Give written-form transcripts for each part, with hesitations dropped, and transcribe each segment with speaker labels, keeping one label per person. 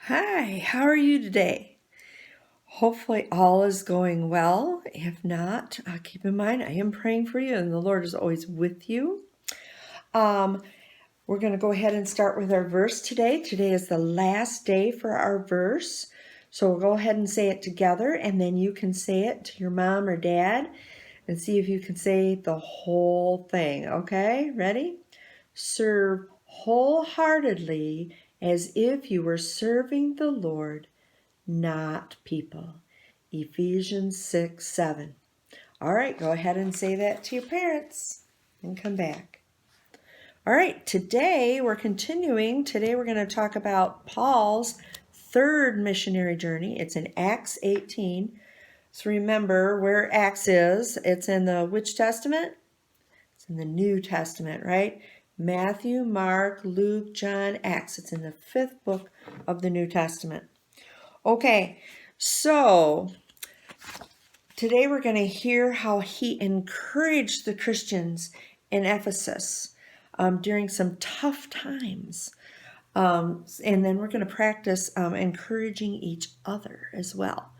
Speaker 1: Hi, how are you today? Hopefully all is going well. If not, keep in mind I am praying for you and the Lord is always with you. Um, we're going to go ahead and start with our verse today. Today is the last day for our verse. So we'll go ahead and say it together, and then you can say it to your mom or dad and see if you can say the whole thing. Okay, ready? Serve wholeheartedly as if you were serving the Lord, not people. Ephesians 6:7. All right, go ahead and say that to your parents and come back. All right, today we're continuing. Today we're going to talk about Paul's third missionary journey. It's in Acts 18. So remember where Acts is. It's in the which testament? It's in the New Testament, right? Matthew, Mark, Luke, John, Acts. It's in the fifth book of the New Testament. Okay, so today we're going to hear how he encouraged the Christians in Ephesus during some tough times. And then we're going to practice encouraging each other as well.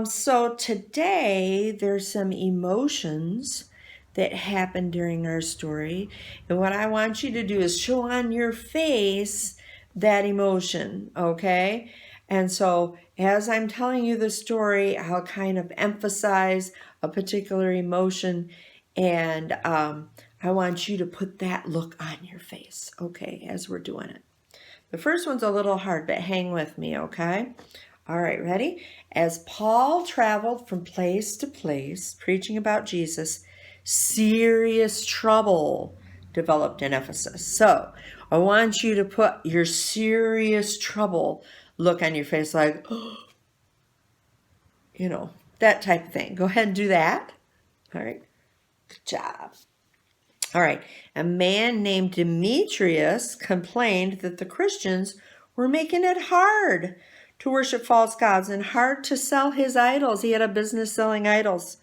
Speaker 1: So today there's some emotions that happen during our story. And what I want you to do is show on your face that emotion, okay? And so as I'm telling you the story, I'll kind of emphasize a particular emotion, and I want you to put that look on your face, okay, as we're doing it. The first one's a little hard, but hang with me, okay? All right, ready? As Paul traveled from place to place, preaching about Jesus, serious trouble developed in Ephesus. So I want you to put your serious trouble look on your face, like, that type of thing. Go ahead and do that. All right, good job. All right, a man named Demetrius complained that the Christians were making it hard to worship false gods and hard to sell his idols. He had a business selling idols,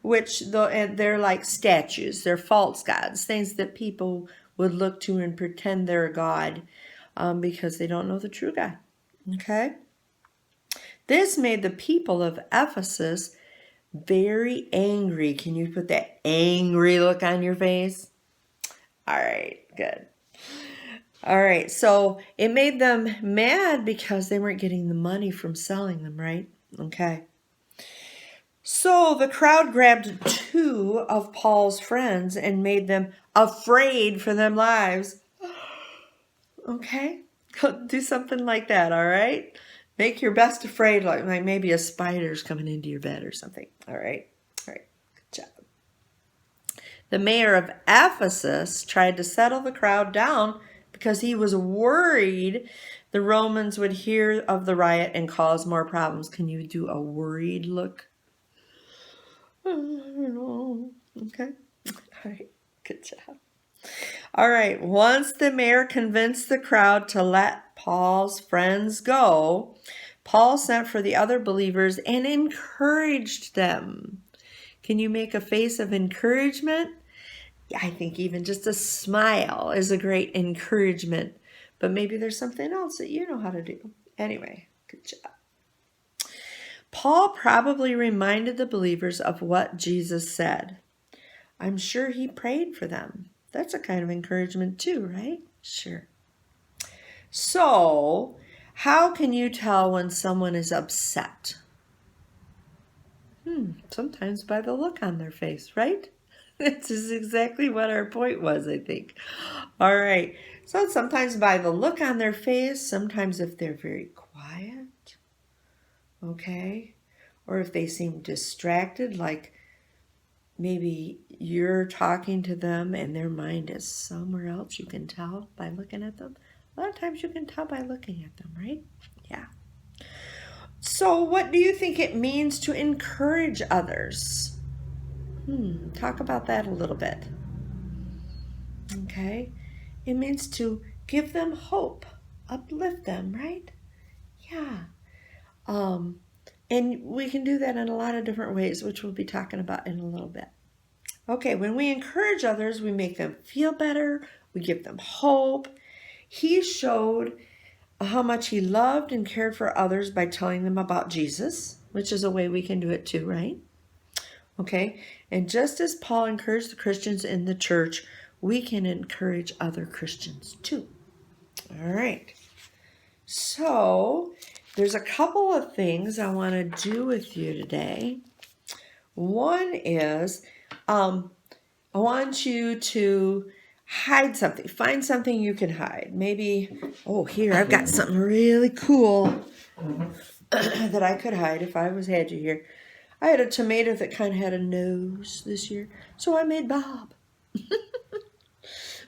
Speaker 1: which they're like statues. They're false gods, things that people would look to and pretend they're a god because they don't know the true God. Okay? This made the people of Ephesus very angry. Can you put that angry look on your face? All right, good. All right, so it made them mad because they weren't getting the money from selling them, right? Okay. So the crowd grabbed two of Paul's friends and made them afraid for their lives. Okay, do something like that, all right? Make your best afraid, like maybe a spider's coming into your bed or something. All right, good job. The mayor of Ephesus tried to settle the crowd down because he was worried the Romans would hear of the riot and cause more problems. Can you do a worried look? Okay. All right. Good job. All right. Once the mayor convinced the crowd to let Paul's friends go, Paul sent for the other believers and encouraged them. Can you make a face of encouragement? I think even just a smile is a great encouragement, but maybe there's something else that you know how to do. Anyway, good job. Paul probably reminded the believers of what Jesus said. I'm sure he prayed for them. That's a kind of encouragement too, right? Sure. So, how can you tell when someone is upset? Sometimes by the look on their face, right? This is exactly what our point was, I think. All right. So sometimes by the look on their face, sometimes if they're very quiet, okay? Or if they seem distracted, like maybe you're talking to them and their mind is somewhere else, you can tell by looking at them. A lot of times you can tell by looking at them, right? Yeah. So what do you think it means to encourage others? Talk about that a little bit. Okay? It means to give them hope, uplift them, right? Yeah. And we can do that in a lot of different ways, which we'll be talking about in a little bit. Okay, when we encourage others, we make them feel better, we give them hope. He showed how much he loved and cared for others by telling them about Jesus, which is a way we can do it too, right? Okay, and just as Paul encouraged the Christians in the church, we can encourage other Christians too. All right, so there's a couple of things I want to do with you today. One is I want you to hide something. Find something you can hide. Maybe, oh, here, I've got something really cool that I could hide if I had you here. I had a tomato that kind of had a nose this year, so I made Bob.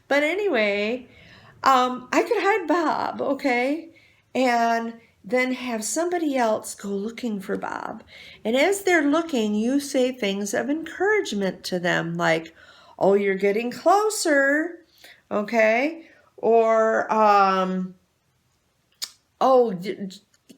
Speaker 1: But anyway, I could hide Bob, okay? And then have somebody else go looking for Bob. And as they're looking, you say things of encouragement to them, like, oh, you're getting closer, okay? Or, oh,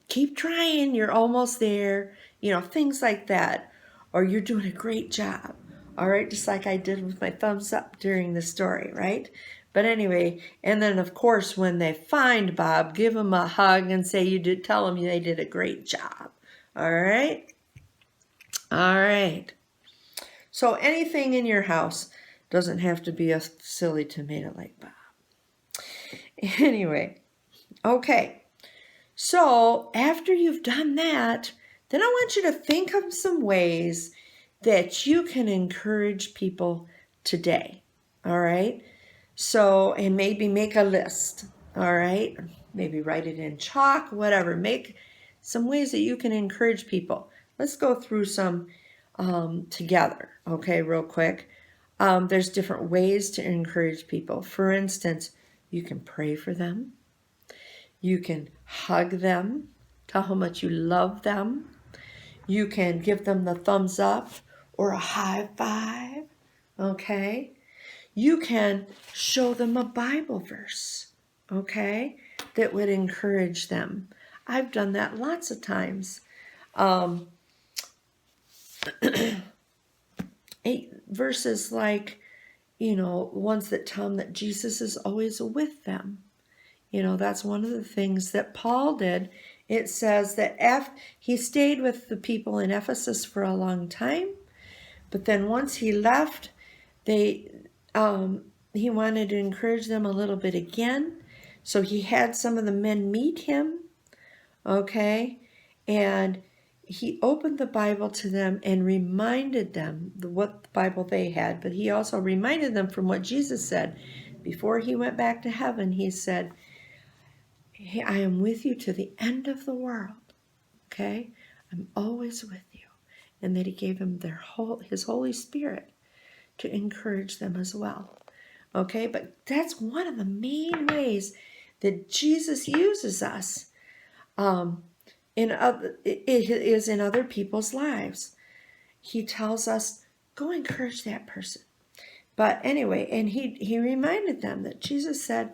Speaker 1: keep trying, you're almost there. You know, things like that. Or you're doing a great job. All right, just like I did with my thumbs up during the story, right? But anyway, and then of course when they find Bob, give him a hug and say tell them they did a great job. All right? All right. So anything in your house doesn't have to be a silly tomato like Bob. Anyway, okay. So after you've done that, then I want you to think of some ways that you can encourage people today. All right? So, and maybe make a list. All right? Maybe write it in chalk, whatever. Make some ways that you can encourage people. Let's go through some together, okay, real quick. There's different ways to encourage people. For instance, you can pray for them. You can hug them. Tell how much you love them. You can give them the thumbs up or a high five, okay? You can show them a Bible verse, okay, that would encourage them. I've done that lots of times. Verses like, you know, ones that tell them that Jesus is always with them. You know, that's one of the things that Paul did. It says that he stayed with the people in Ephesus for a long time, but then once he left, he wanted to encourage them a little bit again. So he had some of the men meet him, okay, and he opened the Bible to them and reminded them what Bible they had, but he also reminded them from what Jesus said. Before he went back to heaven, he said, hey, I am with you to the end of the world, okay? I'm always with you. And that he gave them his Holy Spirit to encourage them as well, okay? But that's one of the main ways that Jesus uses us. It is in other people's lives. He tells us, go encourage that person. But anyway, and he reminded them that Jesus said,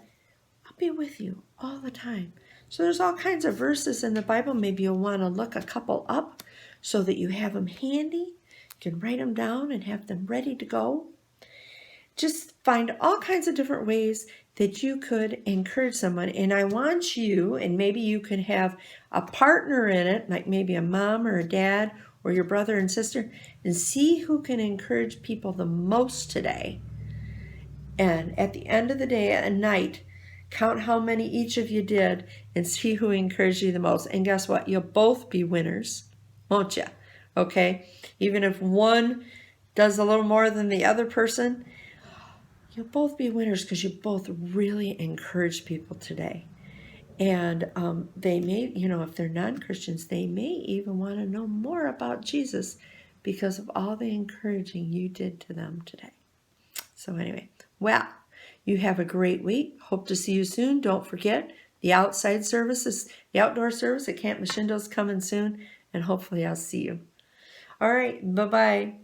Speaker 1: I'll be with you all the time. So there's all kinds of verses in the Bible. Maybe you'll want to look a couple up so that you have them handy. You can write them down and have them ready to go. Just find all kinds of different ways that you could encourage someone. And I want you, and maybe you can have a partner in it, like maybe a mom or a dad or your brother and sister, and see who can encourage people the most today. And at the end of the day, at night, count how many each of you did and see who encouraged you the most. And guess what? You'll both be winners, won't you? Okay? Even if one does a little more than the other person, you'll both be winners because you both really encourage people today. And they may, you know, if they're non-Christians, they may even want to know more about Jesus because of all the encouraging you did to them today. So anyway, well, you have a great week. Hope to see you soon. Don't forget the outdoor service at Camp Machindo is coming soon, and hopefully I'll see you. All right, bye-bye.